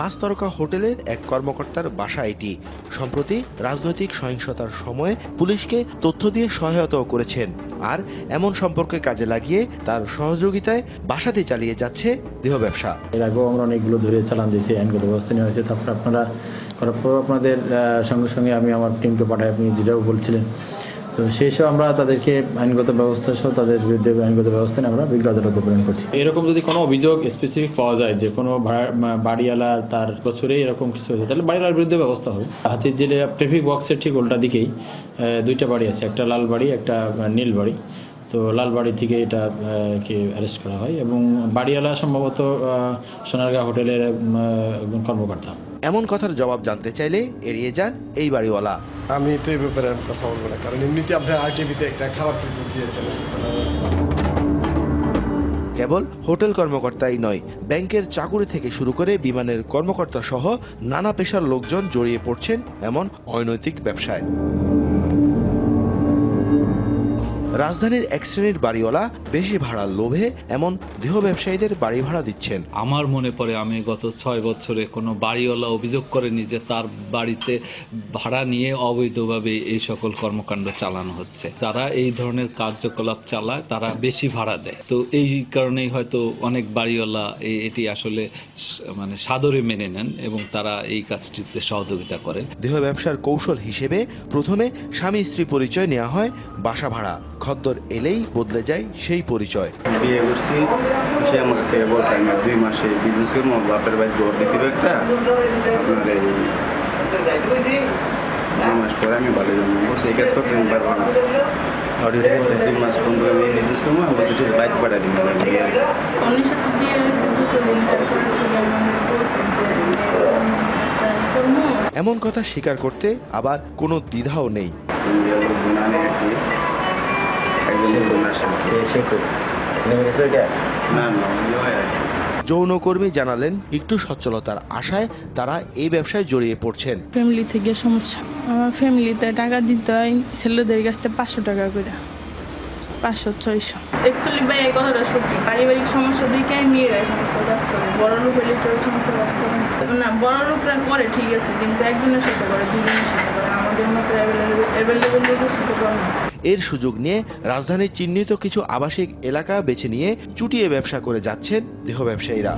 5 তারকা হোটেলের এক কর্মকর্তার বাসা এটি। সম্প্রতি রাজনৈতিক সহিংসতার সময় পুলিশকে তথ্য দিয়ে সহায়তাও করেছেন, আর এমন সম্পর্কে কাজে লাগিয়ে তার সহযোগিতায় বাসাতে চালিয়ে যাচ্ছে দেহ ব্যবসা। এর আগেও আমরা অনেকগুলো ধরে চালান দিয়েছি, আইনগত ব্যবস্থা নেওয়া হয়েছে। তারপর আপনারা করার পর আপনাদের সঙ্গে সঙ্গে আমি আমার টিমকে পাঠাই, আপনি যেটাও বলছিলেন। তো সেই সব আমরা তাদেরকে আইনগত ব্যবস্থা সহ তাদের বিরুদ্ধে আইনগত ব্যবস্থা নিয়ে আমরা বিজ্ঞ আদালতে প্রেরণ করছি। এরকম যদি কোনো অভিযোগ স্পেসিফিক পাওয়া যায় যে কোনো বাড়িওয়ালা তার বছরে এরকম কিছু হয়েছে, তাহলে বাড়িওয়ালার বিরুদ্ধে ব্যবস্থা হবে। হাতির জেলে ট্রাফিক বক্সের ঠিক উল্টা দিকেই দুইটা বাড়ি আছে, একটা লাল বাড়ি, একটা নীল বাড়ি। তো লালবাড়ি থেকে এটা কে অ্যারেস্ট করা হয় এবং বাড়িওয়ালা সম্ভবত সোনারগাঁ হোটেলের কর্মকর্তা। এমন কথার জবাব জানতে চাইলে এড়িয়ে যান এই বাড়িওয়ালা। আমি তো এই ব্যাপারে কথা বলবো না, কারণ এমনিতে আপনি আরটিভিতে একটা খারাপ রিপোর্ট দিয়েছেন। কেবল হোটেল কর্মকর্তাই নয়, ব্যাংকের চাকুরি থেকে শুরু করে বিমানের কর্মকর্তা সহ নানা পেশার লোকজন জড়িয়ে পড়ছেন এমন অনৈতিক ব্যবসায়। রাজধানীর এক শ্রেণীর বাড়িওয়ালা বেশি ভাড়ার লোভে এমন দেহ ব্যবসায়ীদের বাড়ি ভাড়া দিচ্ছেন। আমার মনে পড়ে আমি গত 6 বছরে কোনো বাড়িওয়ালা অভিযোগ করেনি যে তার বাড়িতে ভাড়া নিয়ে অবৈধভাবে এই সকল কর্মকাণ্ড চালানো হচ্ছে। যারা এই ধরনের কার্যকলাপ চালায় তারা বেশি ভাড়া দেয়। তো এই কারণেই হয়তো অনেক বাড়িওয়ালা এটি আসলে মানে সাদরে মেনে নেন এবং তারা এই কাজটিতে সহযোগিতা করেন। দেহ ব্যবসার কৌশল হিসেবে প্রথমে স্বামী স্ত্রী পরিচয় নেওয়া হয়, বাসা ভাড়া খদ্দর এলেই বদলে যায় সেই পরিচয়। বিয়ে করছি, সে আমার কাছ থেকে বলছে আমি 2 মাসে বিজনেস করবো, বাপের বাড়ি ঘর দিতে একটা আপনার এই 2 মাস পরে আমি ভালো জন্য বলছি এই কাজ করতে আমি পারবো না। 2 মাস 15 দিন বিজনেস করবো, আমি বলছি ঠিক বাইক পাঠা দিন। এমন কথা স্বীকার করতে আবার কোনো দ্বিধাও নেই। যৌনকর্মী জানালেন একটু সচ্ছলতার আশায় তারা এই ব্যবসায় জড়িয়ে পড়ছেন। ফ্যামিলি থেকে সমস্যা, আমার ফ্যামিলিতে টাকা দিতে হয় ছেলেদের কাছ থেকে 500 টাকা করে, 500-600। অ্যাকচুয়ালি ভাই এই কথাটা সত্যি, পারিবারিক সমস্যা দিকে মেয়েরা সমস্যা কাজ করে, বড় লোক হলে কেউ সমস্যা কাজ করে না। বড় লোকরা করে ঠিক আছে, কিন্তু একজনের সাথে করে, দুজনের সাথে করে, আমাদের মতো অ্যাভেলেবেল লোকের সাথে করে না। এর সুযোগ নিয়ে রাজধানীর চিহ্নিত কিছু আবাসিক এলাকা বেছে নিয়ে চুটিয়ে ব্যবসা করে যাচ্ছেন দেহ ব্যবসায়ীরা।